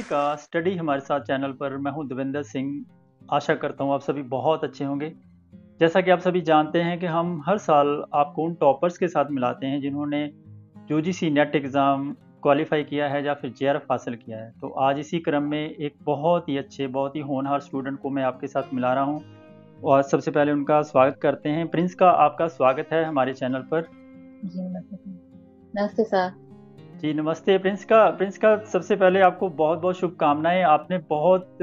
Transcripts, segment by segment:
सभी का स्टडी हमारे साथ चैनल पर। मैं हूं देवेंद्र सिंह। आशा करता हूं आप सभी बहुत अच्छे होंगे। जैसा कि आप सभी जानते हैं कि हम हर साल आपको उन टॉपर्स के साथ मिलाते हैं जिन्होंने यूजीसी नेट एग्ज़ाम क्वालिफाई किया है या फिर जेआरएफ हासिल किया है। तो आज इसी क्रम में एक बहुत ही अच्छे, बहुत ही होनहार स्टूडेंट को मैं आपके साथ मिला रहा हूं और सबसे पहले उनका स्वागत करते हैं। प्रिंस का आपका स्वागत है हमारे चैनल पर। जी नमस्ते नमस्ते सर। जी नमस्ते। प्रिंस का सबसे पहले आपको बहुत बहुत शुभकामनाएं। आपने बहुत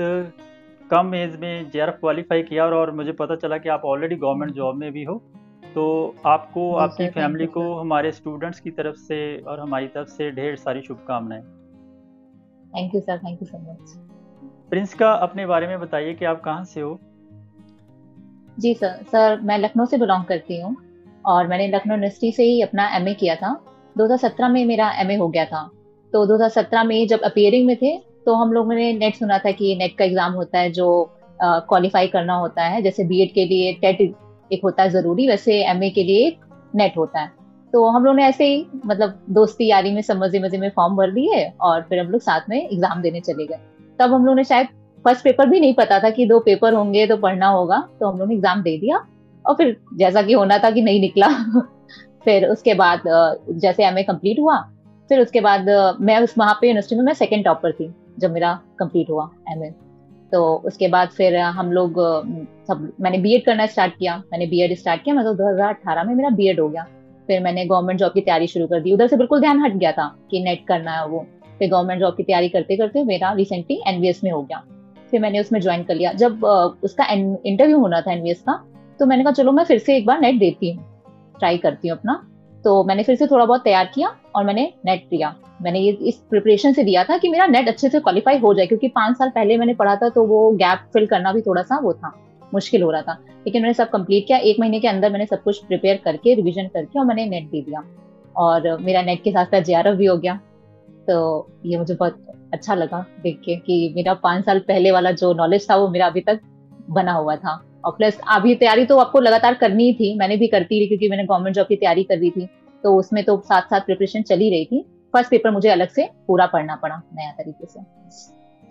कम एज में जेआरएफ क्वालिफाई किया और मुझे पता चला कि आप ऑलरेडी गवर्नमेंट जॉब में भी हो। तो आपको, जी आपकी सर, थैंक फैमिली यू को सर। हमारे स्टूडेंट्स की तरफ से और हमारी तरफ से ढेर सारी शुभकामनाएं। Thank you sir, thank you so much. Prince का अपने बारे में बताइए कि आप कहाँ से हो। जी सर, मैं लखनऊ से बिलोंग करती हूँ और मैंने लखनऊ यूनिवर्सिटी से ही अपना एमए किया था। 2017 में मेरा एमए हो गया था। तो 2017 में जब अपीयरिंग में थे तो हम लोगों ने नेट सुना था कि नेट का एग्जाम होता है जो क्वालिफाई करना होता है। जैसे बीएड के लिए टेट एक होता है जरूरी, वैसे एमए के लिए एक नेट होता है। तो हम लोग ने ऐसे ही मतलब दोस्ती यारी में सब मजे मजे में फॉर्म भर दिए और फिर हम लोग साथ में एग्जाम देने चले गए। तब हम लोग ने शायद फर्स्ट पेपर भी नहीं पता था कि दो पेपर होंगे तो पढ़ना होगा, तो हम लोग ने एग्जाम दे दिया और फिर जैसा कि होना था कि नहीं निकला। फिर उसके बाद जैसे एमए कंप्लीट हुआ, फिर उसके बाद मैं उस वहाँ पे यूनिवर्सिटी में मैं सेकंड टॉपर थी जब मेरा कंप्लीट हुआ एमए। तो उसके बाद फिर हम लोग सब मैंने बीएड करना स्टार्ट किया। मैंने बीएड स्टार्ट किया, मतलब 2018 में मेरा बीएड हो गया। फिर मैंने गवर्नमेंट जॉब की तैयारी शुरू कर दी। उधर से बिल्कुल ध्यान हट गया था कि नेट करना है वो। फिर गवर्नमेंट जॉब की तैयारी करते करते मेरा रिसेंटली एनवीएस में हो गया। फिर मैंने उसमें ज्वाइन कर लिया। जब उसका इंटरव्यू होना था एनवीएस का, तो मैंने कहा चलो मैं फिर से एक बार नेट देती हूँ, ट्राई करती हूँ अपना। तो मैंने फिर से थोड़ा बहुत तैयार किया और मैंने नेट दिया। मैंने ये इस प्रिपरेशन से दिया था कि मेरा नेट अच्छे से क्वालिफाई हो जाए, क्योंकि 5 साल पहले मैंने पढ़ा था तो वो गैप फिल करना भी थोड़ा सा वो था, मुश्किल हो रहा था। लेकिन मैंने सब कंप्लीट किया। 1 महीने के अंदर मैंने सब कुछ प्रिपेयर करके रिविजन करके और मैंने नेट दे दिया। और मेरा नेट के साथ साथ जेआरएफ भी हो गया। तो ये मुझे बहुत अच्छा लगा देख के कि मेरा 5 साल पहले वाला जो नॉलेज था वो मेरा अभी तक बना हुआ था। और प्लस अभी तैयारी तो आपको लगातार करनी ही थी, मैंने भी करती रही क्योंकि मैंने गवर्नमेंट जॉब की तैयारी कर रही थी। तो उसमें तो साथ साथ प्रिपरेशन चली रही थी। फर्स्ट पेपर मुझे अलग से पूरा पढ़ना पड़ा नया तरीके से।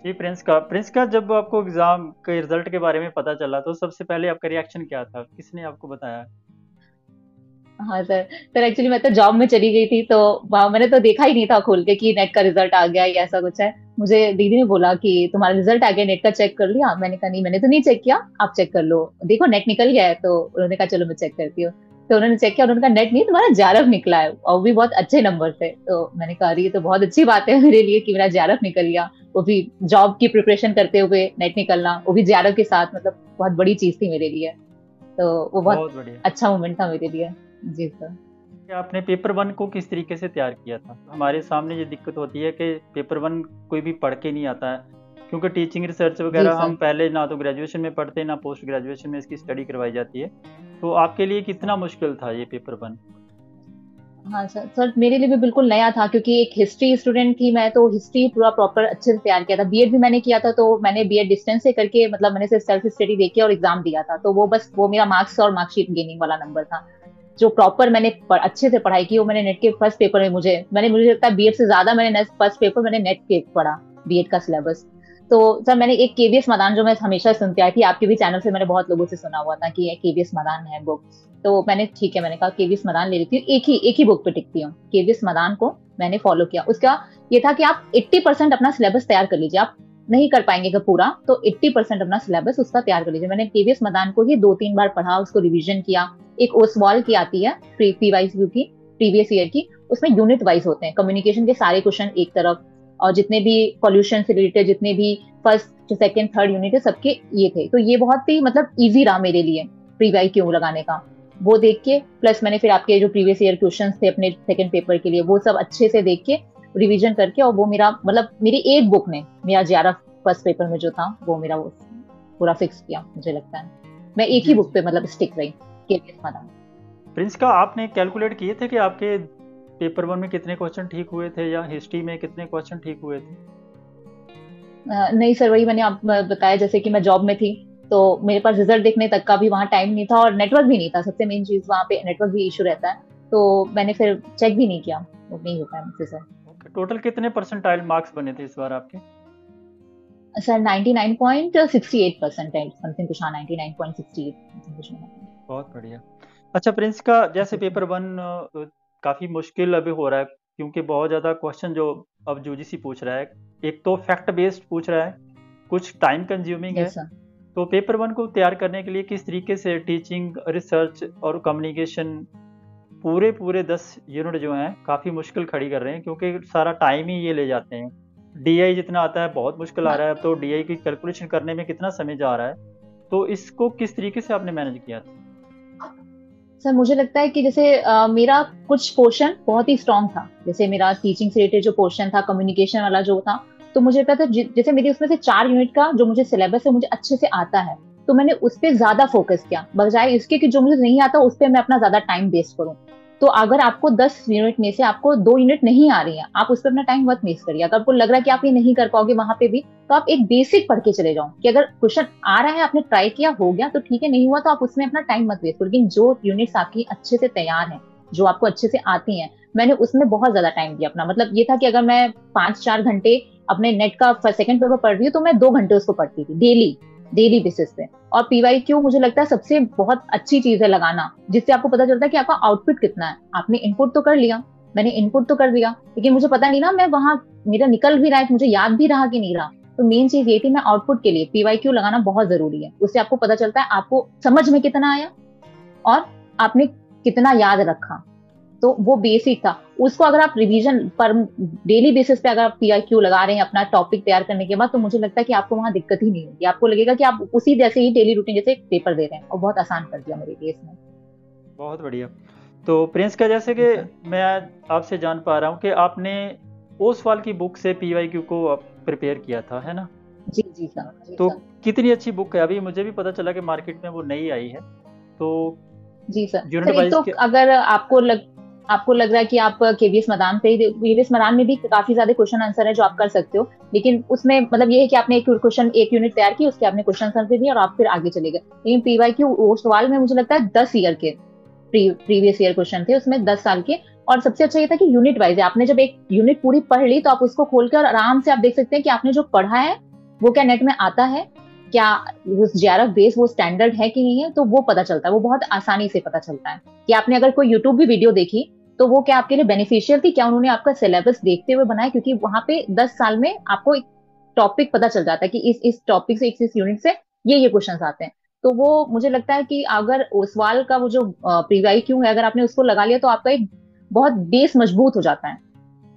जी प्रिंस का जब आपको एग्ज़ाम के रिजल्ट के बारे में पता चला तो सबसे पहले आपका रिएक्शन क्या था, किसने आपको बताया। हाँ सर एक्चुअली मैं तो जॉब में चली गई थी, तो वहाँ मैंने तो देखा ही नहीं था खोल के कि नेट का रिजल्ट आ गया या ऐसा कुछ है। मुझे दीदी ने बोला कि तुम्हारा रिजल्ट आ गया, नेट का चेक कर लिया। मैंने कहा नहीं, मैंने तो नहीं चेक किया, आप चेक कर लो, देखो नेट निकल गया है। तो उन्होंने कहा चलो मैं चेक करती हूँ। तो उन्होंने चेक किया, उन्होंने कहा नेट नहीं, तुम्हारा जेआरएफ निकला है और भी बहुत अच्छे नंबर से। तो मैंने कहा ये तो बहुत अच्छी बात है मेरे लिए कि मेरा जेआरएफ निकल गया, वो भी जॉब की प्रिपरेशन करते हुए नेट निकलना, वो भी जेआरएफ के साथ, मतलब बहुत बड़ी चीज थी मेरे लिए। तो वो बहुत बहुत बढ़िया। अच्छा मोमेंट था मेरे लिए। जी सर। कि आपने पेपर वन को किस तरीके से तैयार किया था। हमारे सामने ये दिक्कत होती है कि पेपर वन कोई भी पढ़ के नहीं आता है, क्योंकि टीचिंग रिसर्च जी वगैरह हम सर। पहले ना तो ग्रेजुएशन में पढ़ते ना पोस्ट ग्रेजुएशन में इसकी स्टडी करवाई जाती है। तो आपके लिए कितना मुश्किल था ये पेपर वन। हाँ सर मेरे लिए भी बिल्कुल नया था, क्योंकि एक हिस्ट्री स्टूडेंट थी मैं, तो हिस्ट्री पूरा प्रॉपर अच्छे से तैयार किया था। बीएड भी मैंने किया था, तो मैंने बीएड डिस्टेंस से करके, मतलब मैंने सिर्फ सेल्फ स्टडी देके और एग्जाम दिया था। तो वो बस वो मेरा मार्क्स और मार्कशीट गेनिंग वाला नंबर था। जो प्रॉपर मैंने अच्छे से पढ़ाई की वो मैंने नेट के फर्स्ट पेपर में, मुझे लगता है बीएड से ज्यादा मैंने फर्स्ट पेपर मैंने नेट के पढ़ा, बीएड का सिलेबस। तो सर मैंने एक केवीएस मदान, जो मैं हमेशा सुनती आई थी, आपके भी चैनल से मैंने बहुत लोगों से सुना हुआ था कि केवीएस मदान है बुक। तो मैंने ठीक है, मैंने कहा केवीएस मदान ले लेती हूँ। एक ही बुक पे टिकती हूँ, केवीएस मदान को मैंने फॉलो किया। उसका ये था कि आप 80% अपना सिलेबस तैयार कर लीजिए। आप नहीं कर पाएंगे का पूरा, तो 80% अपना सिलेबस उसका तैयार कर लीजिए। मैंने केवीएस मदान को ही 2-3 बार पढ़ा, उसको रिवीजन किया। एक ओसवाल की आती है पीवाईक्यू की, प्रीवियस ईयर की। उसमें यूनिट वाइज होते हैं, कम्युनिकेशन के सारे क्वेश्चन एक तरफ, और जितने भी पॉल्यूशन से रिलेटेड, जितने भी फर्स्ट सेकंड थर्ड यूनिट है, सबके ये थे। तो ये बहुत ही मतलब इजी रहा मेरे लिए प्रीवाईक्यू लगाने का। वो देख के, प्लस मैंने फिर आपके जो प्रीवियस ईयर क्वेश्चंस थे अपने सेकंड पेपर के लिए, वो सब अच्छे से देख के रिवीजन करके, और वो मेरा मतलब मेरी एक बुक ने मेरा जेआरएफ फर्स्ट पेपर में जो था वो मेरा वो पूरा फिक्स किया, मुझे लगता है। मैं एक ही जी बुक जी। पे मतलब स्टिक रही, केवीएस मदान। प्रिंस का आपने कैलकुलेट किए थे कि आपके पेपर वन में कितने क्वेश्चन ठीक हुए थे या हिस्ट्री में कितने क्वेश्चन ठीक हुए थे। नहीं सर, वही मैंने आप बताया, जैसे कि मैं जॉब में थी, तो मेरे पास रिजल्ट देखने तक का भी वहाँ टाइम नहीं था और नेटवर्क भी नहीं था। सबसे मेन चीज वहाँ पे नेटवर्क भी इशू रहता है। तो मैंने फिर चेक भी नहीं किया, वो नहीं हो पाया मुझसे सर। ओके, टोटल कितने परसेंटाइल मार्क्स बने थे इस बार आपके। सर 99.68% है, समथिंग कुछ, हाँ 99.68 कुछ मैंने। बहुत बढ़िया। अच्छा प्रिंस का जैसे पेपर वन काफ़ी मुश्किल अभी हो रहा है, क्योंकि बहुत ज़्यादा क्वेश्चन जो अब यूजीसी पूछ रहा है, एक तो फैक्ट बेस्ड पूछ रहा है, कुछ टाइम कंज्यूमिंग है। Yes sir. तो पेपर वन को तैयार करने के लिए किस तरीके से टीचिंग, रिसर्च और कम्युनिकेशन पूरे पूरे 10 यूनिट जो हैं काफ़ी मुश्किल खड़ी कर रहे हैं, क्योंकि सारा टाइम ही ये ले जाते हैं। डीआई जितना आता है बहुत मुश्किल आ रहा है, अब तो डीआई की कैलकुलेशन करने में कितना समय जा रहा है, तो इसको किस तरीके से आपने मैनेज किया था? सर मुझे लगता है कि जैसे मेरा कुछ पोर्शन बहुत ही स्ट्रांग था, जैसे मेरा टीचिंग से रिलेटेड जो पोर्शन था, कम्युनिकेशन वाला जो था, तो मुझे लगता था जैसे मेरी उसमें से 4 यूनिट का जो मुझे सिलेबस है मुझे अच्छे से आता है, तो मैंने उस पर ज्यादा फोकस किया बजाय इसके कि जो मुझे नहीं आता उस पर मैं अपना ज्यादा टाइम वेस्ट करूँ। तो अगर आपको 10 यूनिट में से आपको 2 यूनिट नहीं आ रही है, आप उस पर अपना टाइम मत वेस्ट करिए। अगर आपको लग रहा है कि आप ये नहीं कर पाओगे वहां पे भी, तो आप एक बेसिक पढ़ के चले जाओ कि अगर क्वेश्चन आ रहा है, आपने ट्राई किया, हो गया तो ठीक है, नहीं हुआ तो आप उसमें अपना टाइम मत वेस्ट करो। लेकिन जो यूनिट्स आपकी अच्छे से तैयार हैं, जो आपको अच्छे से आती हैं, मैंने उसमें बहुत ज्यादा टाइम दिया अपना। मतलब ये था कि अगर मैं 5-4 घंटे अपने नेट का सेकंड पेपर पढ़ रही हूँ तो मैं 2 घंटे उसको पढ़ती थी डेली, डेली बेसिस पे। और पीवाई क्यू मुझे लगता है सबसे बहुत अच्छी चीज है लगाना, जिससे आपको पता चलता है कि आपका आउटपुट कितना है। आपने इनपुट तो कर लिया, मैंने इनपुट तो कर दिया, लेकिन मुझे पता नहीं ना मैं वहां मेरा निकल भी रहा है, मुझे याद भी रहा कि नहीं रहा। तो मेन चीज ये थी, मैं आउटपुट के लिए पीवाई क्यू लगाना बहुत जरूरी है। उससे आपको पता चलता है आपको समझ में कितना आया और आपने कितना याद रखा। तो वो बेसिक था। उसको अगर आप रिवीजन पर डेली बेसिस पे अगर आप पीआईक्यू लगा रहे हैं अपना टॉपिक तैयार करने के बाद, तो मुझे लगता है कि आपको वहां दिक्कत ही नहीं होगी। आपको लगेगा कि आप उसी जैसे ही डेली रूटीन जैसे पेपर दे रहे हैं, और बहुत आसान कर दिया मेरे लिए इसमें। बहुत बढ़िया। तो प्रिंस का जैसे कि मैं आपसे जान पा रहा हूँ कि आपने ओसवाल की बुक से पीवाईक्यू को प्रिपेयर किया था, है ना? जी जी सर। तो कितनी अच्छी बुक है, अभी मुझे भी पता चला कि मार्केट में वो नई आई है। तो जी सर। यूनिट सर एक वाइज तो अगर आपको लग रहा है कि आप केवीएस मैदान पे ही, केवीएस मैदान में भी काफी ज्यादा क्वेश्चन आंसर है जो आप कर सकते हो, लेकिन उसमें मतलब ये है कि आपने एक यूनिट तैयार की, उसके आपने क्वेश्चन आंसर दिए और आप फिर आगे चले गए। लेकिन पीवाईक्यू सवाल में मुझे लगता है 10 ईयर के प्रीवियस ईयर क्वेश्चन थे उसमें, 10 साल के। और सबसे अच्छा ये था कि यूनिट वाइज है, आपने जब एक यूनिट पूरी पढ़ ली तो आप उसको खोलकर आराम से आप देख सकते हैं कि आपने जो पढ़ा है वो क्या नेट में आता है, क्या उस जेआरएफ बेस वो स्टैंडर्ड है कि नहीं है, तो वो पता चलता है। वो बहुत आसानी से पता चलता है कि आपने अगर कोई यूट्यूब भी वीडियो देखी तो वो क्या आपके लिए बेनिफिशियल थी, क्या उन्होंने आपका सिलेबस देखते हुए बनाया, क्योंकि वहां पे 10 साल में आपको एक टॉपिक पता चल जाता है कि इस टॉपिक से, इस यूनिट से ये क्वेश्चन आते हैं। तो वो मुझे लगता है कि अगर ओसवाल का वो जो प्रीवाई क्यों है, अगर आपने उसको लगा लिया तो आपका एक बहुत बेस मजबूत हो जाता है,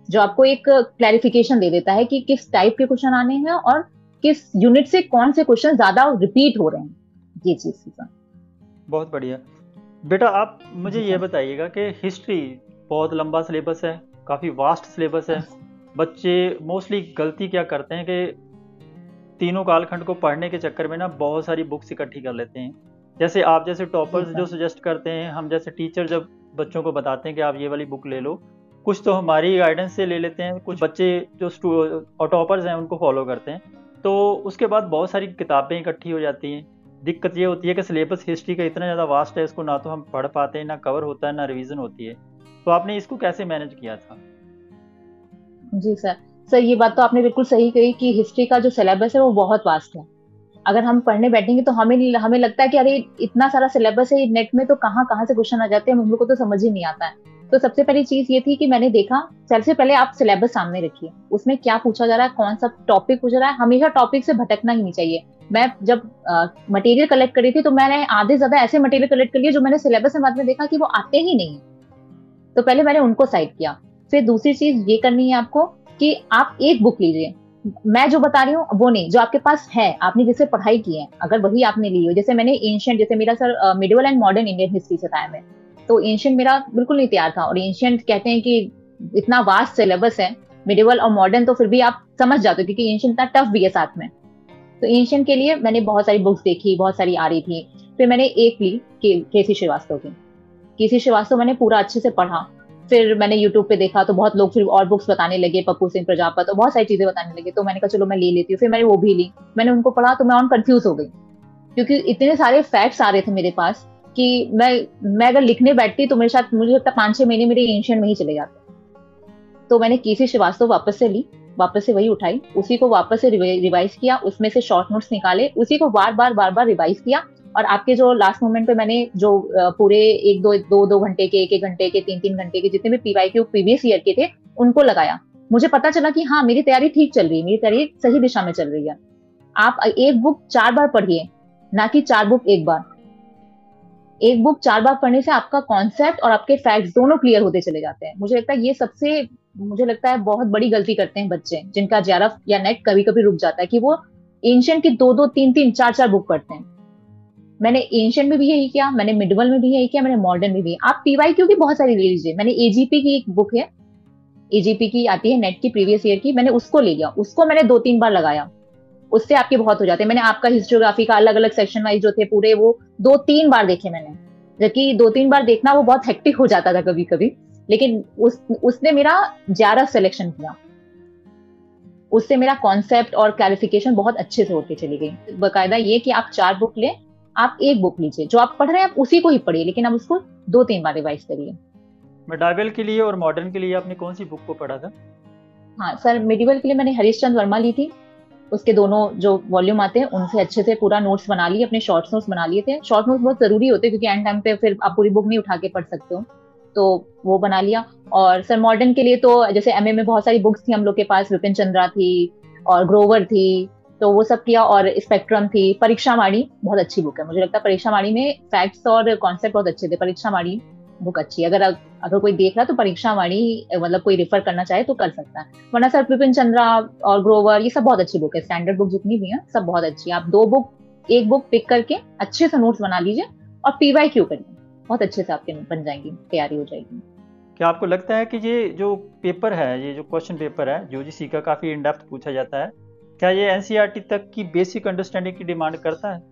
जो आपको एक क्लैरिफिकेशन दे देता है कि किस टाइप के क्वेश्चन आने हैं और किस यूनिट से कौन से क्वेश्चन ज्यादा रिपीट हो रहे हैं। ये चीज। बहुत बढ़िया। बेटा आप मुझे जी ये सर। बताइएगा कि हिस्ट्री बहुत लंबा सिलेबस है, काफ़ी वास्ट सिलेबस है। बच्चे मोस्टली गलती क्या करते हैं कि तीनों कालखंड को पढ़ने के चक्कर में ना बहुत सारी बुक्स इकट्ठी कर लेते हैं। जैसे आप जैसे जी टॉपर्स जो सर। सजेस्ट करते हैं, हम जैसे टीचर जब बच्चों को बताते हैं कि आप ये वाली बुक ले लो, कुछ तो हमारी गाइडेंस से ले लेते हैं, कुछ बच्चे जो टॉपर्स हैं उनको फॉलो करते हैं। तो उसके बाद बहुत सारी किताबें इकट्ठी हो जाती हैं। दिक्कत ये होती है कि सिलेबस हिस्ट्री का इतना ज़्यादा वास्ट है, इसको ना तो हम पढ़ पाते हैं, ना कवर होता है, ना रिवीजन होती है। तो आपने इसको कैसे मैनेज किया था? जी सर। सर ये बात तो आपने बिल्कुल सही कही कि हिस्ट्री का जो सिलेबस है वो बहुत वास्ट है। अगर हम पढ़ने बैठेंगे तो हमें हमें लगता है कि अरे इतना सारा सिलेबस है नेट में, तो कहाँ कहाँ से क्वेश्चन आ जाते हैं, हम लोग को तो समझ ही नहीं आता है। तो सबसे पहली चीज ये थी कि मैंने देखा, सबसे पहले आप सिलेबस सामने रखिए, उसमें क्या पूछा जा रहा है, कौन सा टॉपिक पूछा रहा है। हमेशा टॉपिक से भटकना ही नहीं चाहिए। मैं जब मटेरियल कलेक्ट करी थी तो मैंने आधे ज्यादा ऐसे मटेरियल कलेक्ट कर लिए जो मैंने सिलेबस में बाद में देखा कि वो आते ही नहीं है, तो पहले मैंने उनको साइड किया। फिर दूसरी चीज ये करनी है आपको कि आप एक बुक लीजिए, मैं जो बता रही हूँ वो नहीं, जो आपके पास है, आपने जिससे पढ़ाई की है, अगर वही आपने ली हो। जैसे मैंने एंशियंट, जैसे मेरा sir medieval and modern Indian history से था मैं, तो एंशियंट मेरा बिल्कुल नहीं तैयार था। और एंशियंट कहते हैं कि इतना वास्ट सिलेबस है, मिडिवल और मॉडर्न तो फिर भी आप समझ जाते हो क्योंकि एंशियंट इतना टफ भी है साथ में। तो एंशियंट के लिए मैंने बहुत सारी बुक्स देखी, बहुत सारी आ रही थी। फिर मैंने एक ली केसी श्रीवास्तव की। केसी श्रीवास्तव मैंने पूरा अच्छे से पढ़ा। फिर मैंने यूट्यूब पे देखा तो बहुत लोग फिर और बुक्स बताने लगे, पप्पू सिंह प्रजापत और बहुत सारी चीजें बताने लगे, तो मैंने कहा चलो मैं ले लेती हूँ। फिर मैंने वो भी ली, मैंने उनको पढ़ा तो मैं और कंफ्यूज हो गई, क्योंकि इतने सारे फैक्ट्स आ रहे थे मेरे पास कि मैं अगर लिखने बैठती तो मेरे साथ मुझे लगता 5-6 महीने मेरे एंशियंट में ही चले जाते। तो मैंने केसी श्रीवास्तव वापस से ली, वापस से वही उठाई, उसी को वापस से रिवाइज किया, उसमें से शॉर्ट नोट्स निकाले, उसी को बार बार रिवाइज किया। और आपके जो लास्ट मोमेंट पे मैंने जो पूरे एक दो घंटे के, एक घंटे के, तीन घंटे के जितने भी पीवाईक्यू प्रीवियस ईयर के थे उनको लगाया, मुझे पता चला कि हाँ मेरी तैयारी ठीक चल रही है, मेरी तैयारी सही दिशा में चल रही है। आप एक बुक 4 बार पढ़िए, ना कि 4 बुक एक बार। एक बुक 4 बार पढ़ने से आपका कॉन्सेप्ट और आपके फैक्ट्स दोनों क्लियर होते चले जाते हैं। मुझे लगता है ये सबसे, मुझे लगता है बहुत बड़ी गलती करते हैं बच्चे, जिनका जेआरएफ या नेट कभी कभी रुक जाता है, कि वो एंशियंट की 2 3 4 बुक पढ़ते हैं। मैंने एंशियंट में भी यही किया, मैंने मिडवल में भी यही किया, मैंने मॉडर्न में भी। आप पीवाईक्यू की बहुत सारी ले लीजिए। मैंने एजीपी की एक बुक है, एजीपी की आती है नेट की प्रीवियस ईयर की, मैंने उसको ले लिया, उसको मैंने 2 3 बार लगाया, उससे आपके बहुत हो जाते हैं। मैंने आपका हिस्टोग्राफी का अलग अलग सेक्शन वाइज जो थे पूरे, वो 2 3 बार देखे मैंने, जबकि 2 3 बार देखना वो बहुत हेक्टिक हो जाता था कभी कभी, लेकिन उसने मेरा जेआरएफ सिलेक्शन किया, उससे मेरा कॉन्सेप्ट और क्लैरिफिकेशन बहुत अच्छे से होती चली गई। बकायदा ये कि आप 4 बुक लें, आप एक बुक लीजिए, जो आप पढ़ रहे हैं आप उसी को ही पढ़िए, लेकिन आप उसको 2 3 बार रिवाइज करिए। मेडावल के लिए और मॉडर्न के लिए आपने कौन सी बुक को पढ़ा था? हाँ सर, मेडिवल के लिए मैंने हरीश चंद्र वर्मा ली थी, उसके दोनों जो वॉल्यूम आते हैं उनसे अच्छे से पूरा नोट्स बना लिए, अपने शॉर्ट नोट्स बना लिए थे। शॉर्ट नोट्स बहुत जरूरी होते हैं, क्योंकि एंड टाइम पे फिर आप पूरी बुक नहीं उठा के पढ़ सकते हो, तो वो बना लिया। और सर मॉडर्न के लिए तो जैसे एमए में बहुत सारी बुक्स थी हम लोग के पास, विपिन चंद्रा थी और ग्रोवर थी, तो वो सब किया। और स्पेक्ट्रम थी, परीक्षा माड़ी बहुत अच्छी बुक है, मुझे लगता है परीक्षा माड़ी में फैक्ट्स और कॉन्सेप्ट बहुत अच्छे थे। परीक्षा माड़ी बुक अच्छी है, अगर कोई देख रहा तो परीक्षा वाणी, मतलब कोई रेफर करना चाहे तो कर सकता है। वरना सर विपिन चंद्रा और ग्रोवर ये सब बहुत अच्छी बुक है, स्टैंडर्ड बुक जितनी भी है सब बहुत अच्छी है। आप एक बुक पिक करके अच्छे से नोट्स बना लीजिए और पीवाईक्यू करिए, बहुत अच्छे से आपके बन जाएंगी, तैयारी हो जाएगी। क्या आपको लगता है कि ये जो पेपर है, ये जो क्वेश्चन पेपर है यूजीसी का, काफ़ी इन डेप्थ पूछा जाता है, क्या ये एनसीईआरटी तक की बेसिक अंडरस्टैंडिंग की डिमांड करता है?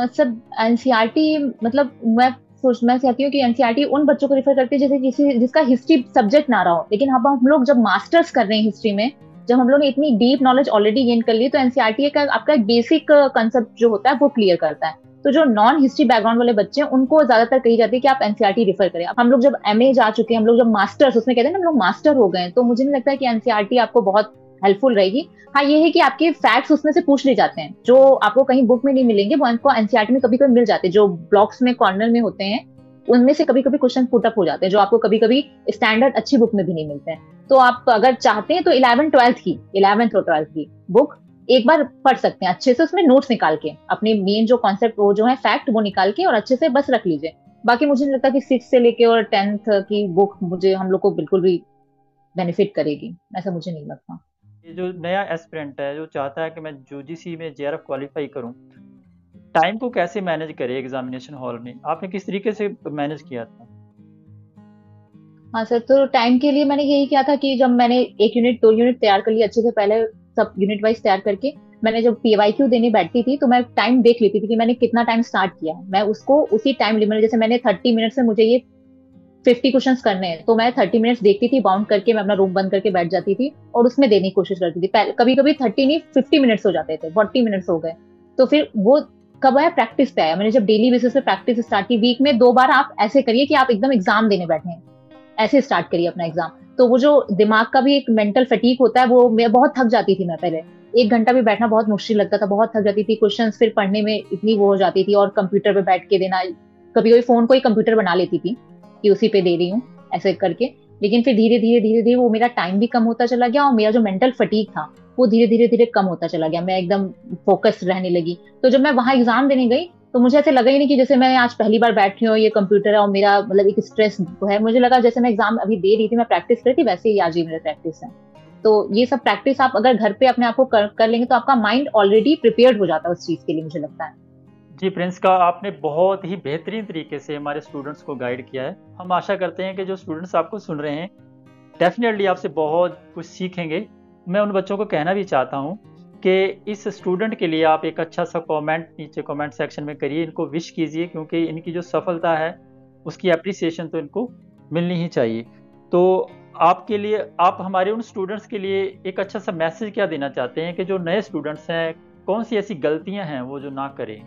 सर एनसीईआरटी, मतलब मैं चाहती हूँ कि एनसीईआरटी उन बच्चों को रेफर करती है जैसे किसी जिसका हिस्ट्री सब्जेक्ट ना रहा हो। लेकिन अब हम लोग जब मास्टर्स कर रहे हैं हिस्ट्री में, जब हम लोग ने इतनी डीप नॉलेज ऑलरेडी गेन कर ली, तो एनसीईआरटी का आपका एक बेसिक कंसेप्ट जो होता है वो क्लियर करता है। तो जो नॉन हिस्ट्री बैकग्राउंड वाले बच्चे हैं उनको ज्यादातर कही जाती है कि आप एनसीईआरटी रेफर करें। हम लोग जब एमए जा चुके हैं, हम लोग जब मास्टर्स, उसमें कहते हैं ना हम लोग मास्टर हो गए, तो मुझे नहीं लगता है कि एनसीईआरटी आपको बहुत हेल्पफुल रहेगी। हाँ ये है कि आपके फैक्ट्स उसमें से पूछ ले जाते हैं, जो आपको कहीं बुक में नहीं मिलेंगे, वो आपको एनसीईआरटी में कभी कभी मिल जाते हैं, जो ब्लॉक्स में कॉर्नर में होते हैं, उनमें से कभी कभी क्वेश्चन पुट अप हो जाते हैं, जो आपको कभी कभी स्टैंडर्ड अच्छी बुक में भी नहीं मिलते हैं। तो आप अगर चाहते हैं तो 11th और 12th की बुक एक बार पढ़ सकते हैं अच्छे से, उसमें नोट्स निकाल के अपने मेन जो कॉन्सेप्ट वो जो है फैक्ट वो निकाल के और अच्छे से बस रख लीजिए। बाकी मुझे नहीं लगता कि 6 से लेके और 10th की बुक मुझे हम लोग को बिल्कुल भी बेनिफिट करेगी, ऐसा मुझे नहीं लगता। ये जो नया एस्पिरेंट है जो चाहता है कि मैं यूजीसी में जेआरएफ क्वालिफाई करूं, टाइम को कैसे मैनेज करे एग्जामिनेशन हॉल में, आपने किस तरीके से मैनेज किया था? हाँ सर, तो टाइम के लिए मैंने यही किया था कि जब मैंने 1 यूनिट 2 यूनिट तैयार कर लिया अच्छे से, पहले सब यूनिट वाइज तैयार करके, मैंने जब पीवाईक्यू देने बैठती थी तो मैं टाइम देख लेती थी कि मैंने कितना टाइम स्टार्ट किया है, मैं उसको उसी टाइम लिमिट, जैसे मैंने 30 मिनट से मुझे ये 50 क्वेश्चंस करने हैं, तो मैं 30 मिनट्स देखती थी, बाउंड करके मैं अपना रूम बंद करके बैठ जाती थी और उसमें देने की कोशिश करती थी। कभी कभी 30 नहीं 50 मिनट्स हो जाते थे, 40 मिनट्स हो गए, तो फिर वो कब आया, प्रैक्टिस पे आया। मैंने जब डेली बेसिस पे प्रैक्टिस स्टार्ट की, वीक में 2 बार आप ऐसे करिए कि आप एकदम एग्जाम देने बैठे हैं, ऐसे स्टार्ट करिए अपना एग्जाम। तो वो जो दिमाग का भी एक मेंटल फटीक होता है, वो मैं बहुत थक जाती थी, मैं पहले 1 घंटा भी बैठना बहुत मुश्किल लगता था, बहुत थक जाती थी, क्वेश्चन फिर पढ़ने में इतनी वो हो जाती थी, और कंप्यूटर पे बैठ के देना, कभी कभी फोन को ही कंप्यूटर बना लेती थी कि उसी पे दे रही हूँ ऐसे करके। लेकिन फिर धीरे धीरे वो मेरा टाइम भी कम होता चला गया और मेरा जो मेंटल फटीक था वो धीरे धीरे कम होता चला गया, मैं एकदम फोकस रहने लगी। तो जब मैं वहां एग्जाम देने गई तो मुझे ऐसे लगा ही नहीं कि जैसे मैं आज पहली बार बैठ रही हूँ, ये कंप्यूटर है और मेरा मतलब एक स्ट्रेस है, मुझे लगा जैसे मैं एग्जाम अभी दे रही थी, मैं प्रैक्टिस कर रही थी, वैसे ही आज ही मेरा प्रैक्टिस है। तो ये सब प्रैक्टिस आप अगर घर पे अपने आप को कर लेंगे तो आपका माइंड ऑलरेडी प्रिपेयर्ड हो जाता है उस चीज के लिए, मुझे लगता है। जी प्रिंस का, आपने बहुत ही बेहतरीन तरीके से हमारे स्टूडेंट्स को गाइड किया है। हम आशा करते हैं कि जो स्टूडेंट्स आपको सुन रहे हैं डेफिनेटली आपसे बहुत कुछ सीखेंगे। मैं उन बच्चों को कहना भी चाहता हूँ कि इस स्टूडेंट के लिए आप एक अच्छा सा कमेंट नीचे कमेंट सेक्शन में करिए, इनको विश कीजिए, क्योंकि इनकी जो सफलता है उसकी अप्रिसिएशन तो इनको मिलनी ही चाहिए। तो आपके लिए, आप हमारे उन स्टूडेंट्स के लिए एक अच्छा सा मैसेज क्या देना चाहते हैं कि जो नए स्टूडेंट्स हैं कौन सी ऐसी गलतियां हैं वो जो ना करें?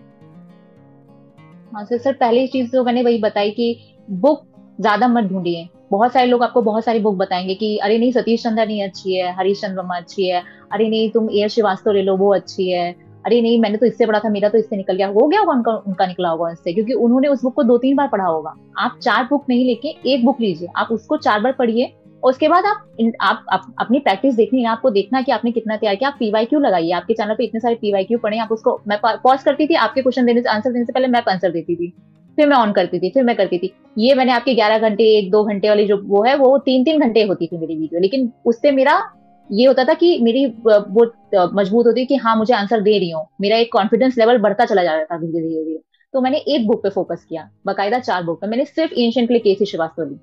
हाँ सर, पहली चीज तो मैंने वही बताई कि बुक ज्यादा मत ढूंढिए, बहुत सारे लोग आपको बहुत सारी बुक बताएंगे कि अरे नहीं सतीश चंद्र नहीं अच्छी है, हरीश चंद्र वर्मा अच्छी है, अरे नहीं तुम ए श्रीवास्तव ले लो वो अच्छी है, अरे नहीं मैंने तो इससे पढ़ा था, मेरा तो इससे निकल गया, हो गया होगा उनका उनका निकला होगा इससे, क्योंकि उन्होंने उस बुक को 2-3 बार पढ़ा होगा। आप 4 बुक नहीं लेके एक बुक लीजिए, आप उसको 4 बार पढ़िए, और उसके बाद आप अपनी प्रैक्टिस देखनी है, आपको देखना कि आपने कितना तैयार किया। आप पीवाईक्यू लगाइए, आपके चैनल पे इतने सारे पीवाईक्यू पढ़े, आप उसको, मैं पॉज करती थी आपके क्वेश्चन देने से, आंसर देने से पहले मैं आंसर देती थी, फिर मैं ऑन करती थी, फिर मैं करती थी। ये मैंने आपके 11 घंटे 1-2 घंटे वाली जो वो है, वो 3-3 घंटे होती थी मेरी वीडियो, लेकिन उससे मेरा ये होता था कि मेरी वो मजबूत होती कि हाँ मुझे आंसर दे रही हूँ, मेरा एक कॉन्फिडेंस लेवल बढ़ता चला जा रहा था धीरे धीरे धीरे। तो मैंने एक बुक पे फोकस किया, बाकायदा 4 बुक पे, मैंने सिर्फ एंशिएंट के लिए केसी श्रीवास्तव ली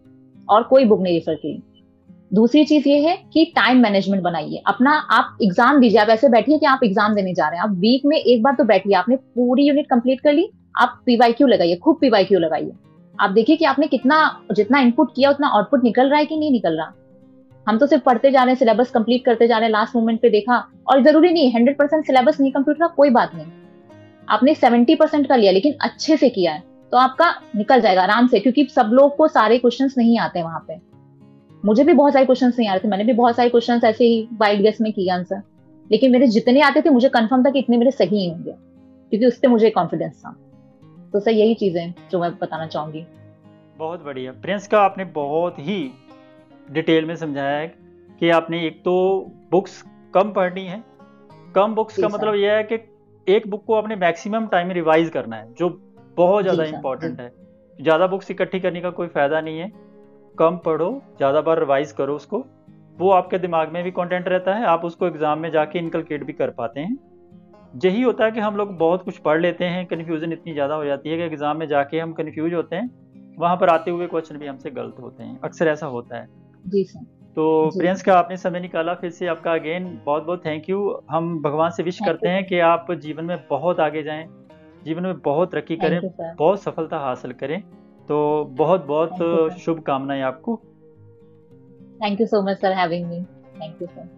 और कोई बुक नहीं रेफर की। दूसरी चीज ये है कि टाइम मैनेजमेंट बनाइए अपना। आप एग्जाम दीजिए, आप ऐसे बैठिए कि आप एग्जाम देने जा रहे हैं, आप वीक में एक बार तो बैठिए, आपने पूरी यूनिट कंप्लीट कर ली, आप पीवाईक्यू लगाइए, खूब पीवाईक्यू लगाइए, आप देखिए कि आपने कितना, जितना इनपुट किया उतना आउटपुट निकल रहा है कि नहीं निकल रहा। हम तो सिर्फ पढ़ते जा रहे हैं, सिलेबस कंप्लीट करते जा रहे हैं, लास्ट मोमेंट पे देखा, और जरूरी नहीं 100% सिलेबस नहीं कंप्लीट हुआ, कोई बात नहीं, आपने 70% का लिया लेकिन अच्छे से किया है, तो आपका निकल जाएगा आराम से, क्योंकि सब लोग को सारे क्वेश्चंस नहीं आते वहां पे। मुझे भी बहुत सारे क्वेश्चंस नहीं आ रहे थे, मैंने भी बहुत सारे क्वेश्चंस ऐसे ही वाइल्ड गेस में किया आंसर, लेकिन मेरे जितने आते थे मुझे कंफर्म था कि इतने मेरे सही ही होंगे, क्योंकि उस पर मुझे कॉन्फिडेंस था। तो सर यही चीजें जो मैं बताना चाहूंगी। बहुत बढ़िया प्रिंस का आपने बहुत ही डिटेल में समझाया है कि आपने एक तो बुक्स कम पढ़नी है। कम बुक्स का जी सर। मतलब यह है कि एक बुक को आपने मैक्सिमम टाइम में रिवाइज करना है, जो बहुत जी ज़्यादा सर। इंपॉर्टेंट है। ज़्यादा बुक्स इकट्ठी करने का कोई फ़ायदा नहीं है, कम पढ़ो, ज़्यादा बार रिवाइज करो उसको, वो आपके दिमाग में भी कंटेंट रहता है, आप उसको एग्ज़ाम में जाके इनकलकेट भी कर पाते हैं। यही होता है कि हम लोग बहुत कुछ पढ़ लेते हैं, कन्फ्यूज़न इतनी ज़्यादा हो जाती है कि एग्ज़ाम में जाके हम कन्फ्यूज होते हैं, वहाँ पर आते हुए क्वेश्चन भी हमसे गलत होते हैं, अक्सर ऐसा होता है। जी सर। तो जी प्रिंस सर। का आपने समय निकाला, फिर से आपका अगेन बहुत बहुत थैंक यू। हम भगवान से विश थैंक करते यू हैं सर। कि आप जीवन में बहुत आगे जाएं, जीवन में बहुत तरक्की करें, थैंक यू सर। बहुत सफलता हासिल करें। तो बहुत थैंक यू बहुत सर। शुभकामनाएं आपको। Thank you so much sir having me. Thank you sir.